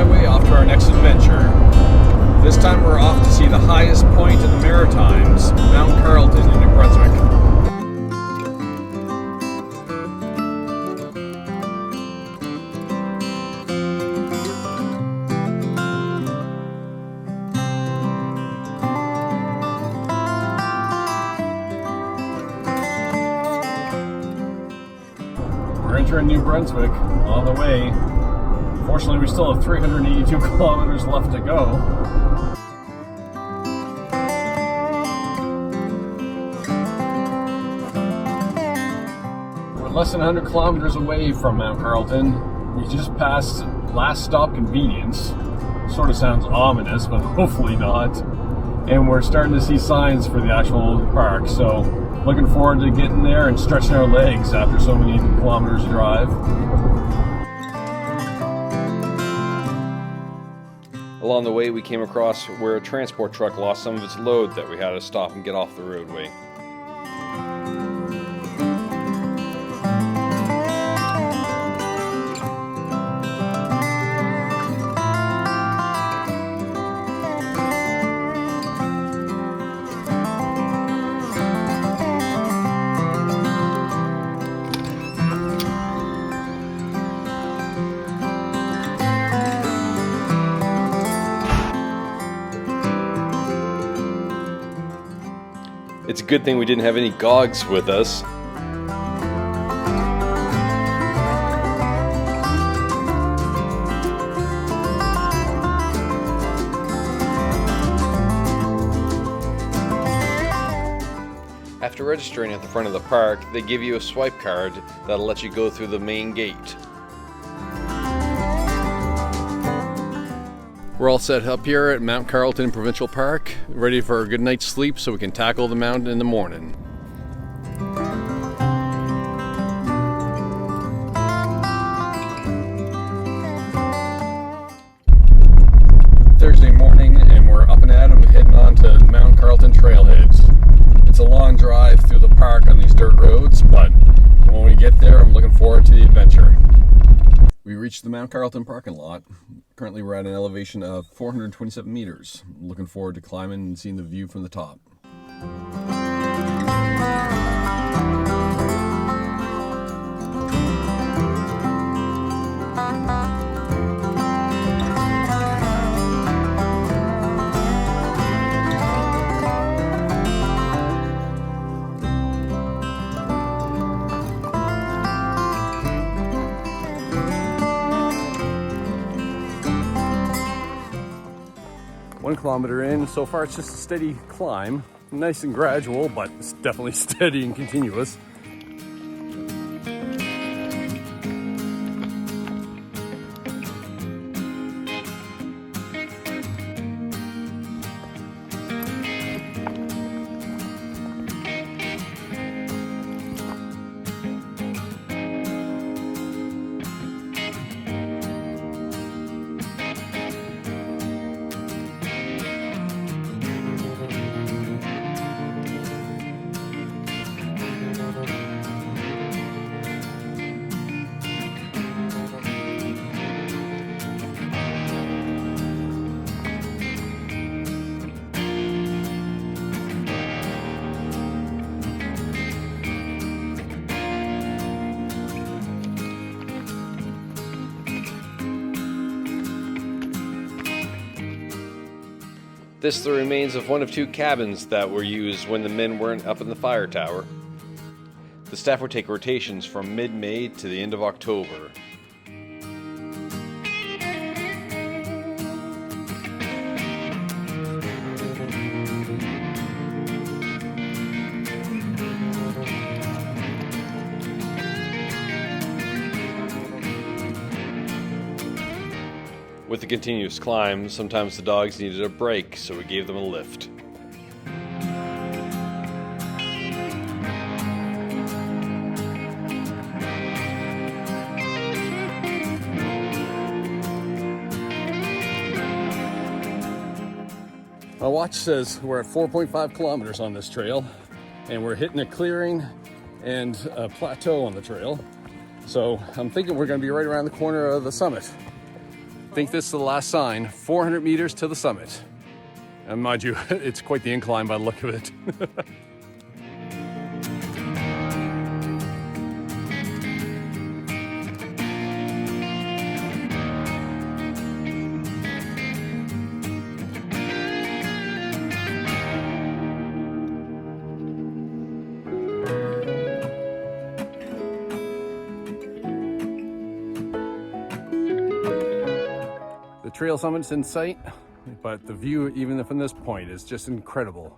highway off to our next adventure. This time we're off to see the highest point in the Maritimes, Mount Carleton in New Brunswick. We're entering New Brunswick on the way. Fortunately, we still have 382 kilometers left to go. We're less than 100 kilometers away from Mount Carleton. We just passed last stop convenience. Sort of sounds ominous, but hopefully not. And we're starting to see signs for the actual park. So looking forward to getting there and stretching our legs after so many kilometers to drive. Along the way, we came across where a transport truck lost some of its load that we had to stop and get off the roadway. It's a good thing we didn't have any gogs with us. After registering at the front of the park, they give you a swipe card that'll let you go through the main gate. We're all set up here at Mount Carleton Provincial Park, ready for a good night's sleep so we can tackle the mountain in the morning. Thursday morning, and we're up and at 'em, heading on to Mount Carleton trailheads. It's a long drive through the park on these dirt roads, but when we get there, I'm looking forward to the adventure. We reached the Mount Carleton parking lot. Currently we're at an elevation of 427 meters. Looking forward to climbing and seeing the view from the top. One kilometer in, so far it's just a steady climb. Nice and gradual, but it's definitely steady and continuous. This is the remains of one of two cabins that were used when the men weren't up in the fire tower. The staff would take rotations from mid-May to the end of October. With the continuous climb, sometimes the dogs needed a break, so we gave them a lift. My watch says we're at 4.5 kilometers on this trail, and we're hitting a clearing and a plateau on the trail. So I'm thinking we're going to be right around the corner of the summit. think this is the last sign, 400 meters to the summit. And mind you, it's quite the incline by the look of it. The trail summit's in sight, but the view, even from this point, is just incredible.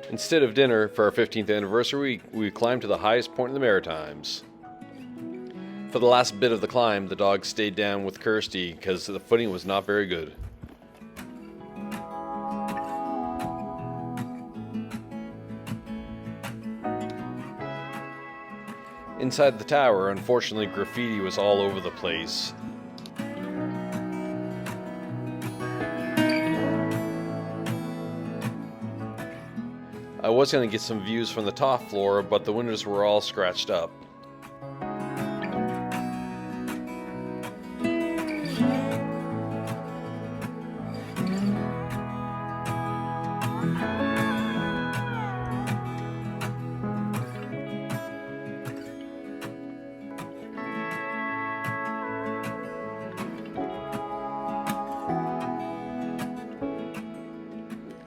Instead of dinner for our 15th anniversary, we climbed to the highest point in the Maritimes. For the last bit of the climb, the dog stayed down with Kirsty because the footing was not very good. Inside the tower, unfortunately, graffiti was all over the place. I was going to get some views from the top floor, but the windows were all scratched up.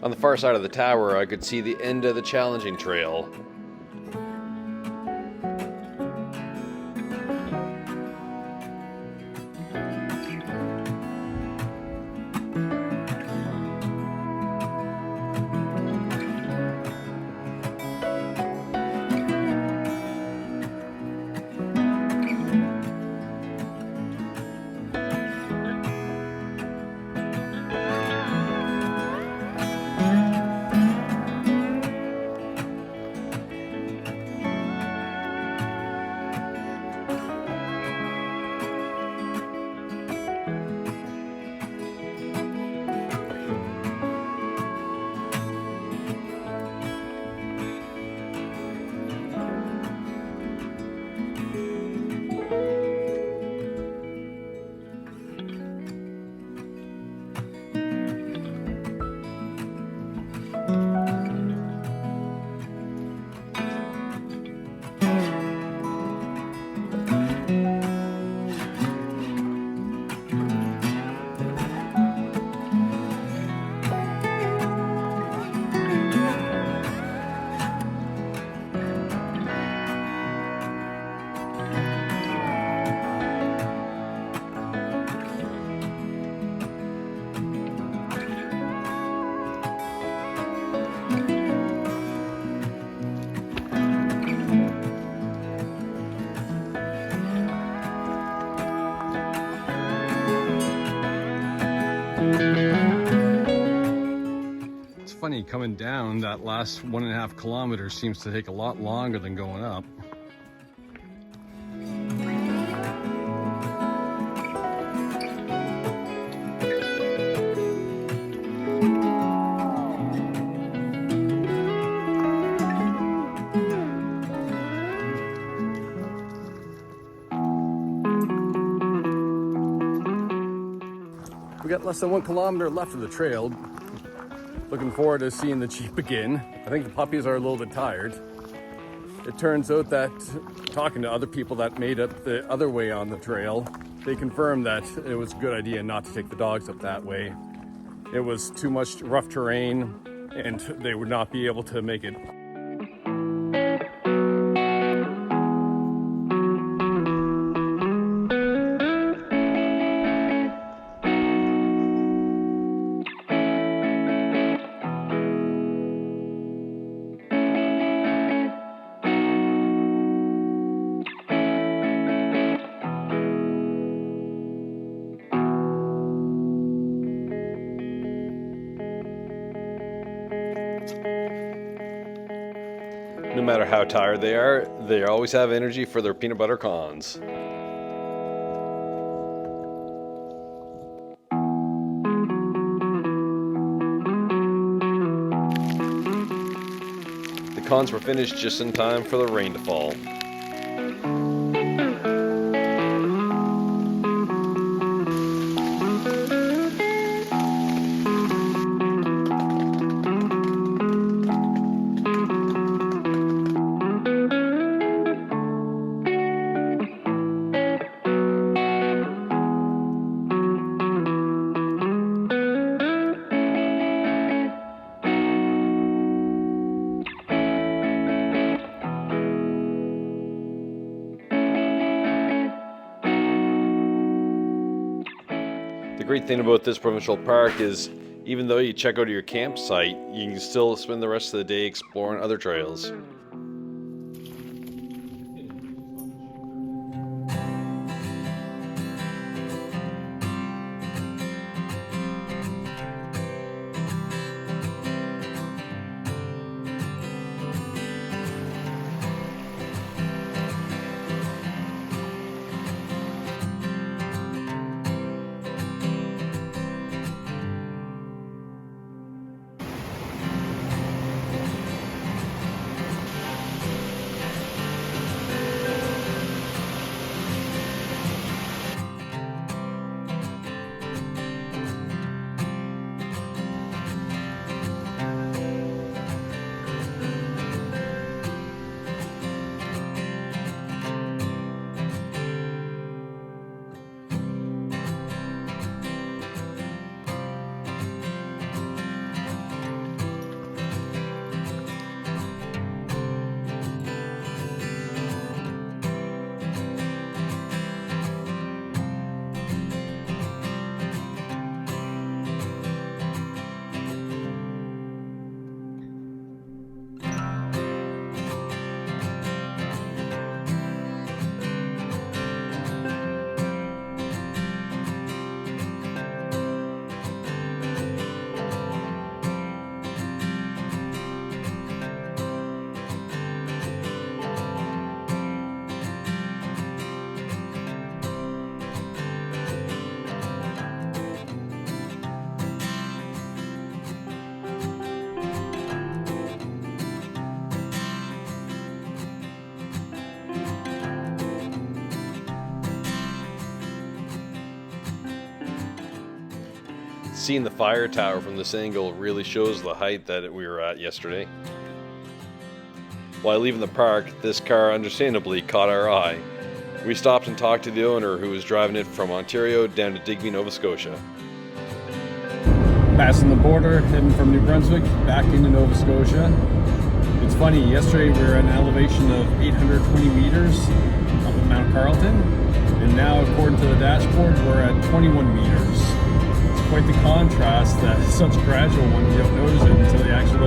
On the far side of the tower, I could see the end of the challenging trail. It's funny, coming down, that last 1.5 kilometers seems to take a lot longer than going up. We got less than 1 kilometer left of the trail. Looking forward to seeing the Jeep again. I think the puppies are a little bit tired. It turns out that talking to other people that made it the other way on the trail, they confirmed that it was a good idea not to take the dogs up that way. It was too much rough terrain and they would not be able to make it. No matter how tired they always have energy for their peanut butter cons. The cons were finished just in time for the rain to fall. The great thing about this provincial park is even though you check out your campsite, you can still spend the rest of the day exploring other trails. Seeing the fire tower from this angle really shows the height that we were at yesterday. While leaving the park, this car understandably caught our eye. We stopped and talked to the owner who was driving it from Ontario down to Digby, Nova Scotia. Passing the border, heading from New Brunswick back into Nova Scotia. It's funny, yesterday we were at an elevation of 820 meters up at Mount Carleton, and now according to the dashboard we're at 21 meters. Quite the contrast that such gradual one, you don't notice it until you actually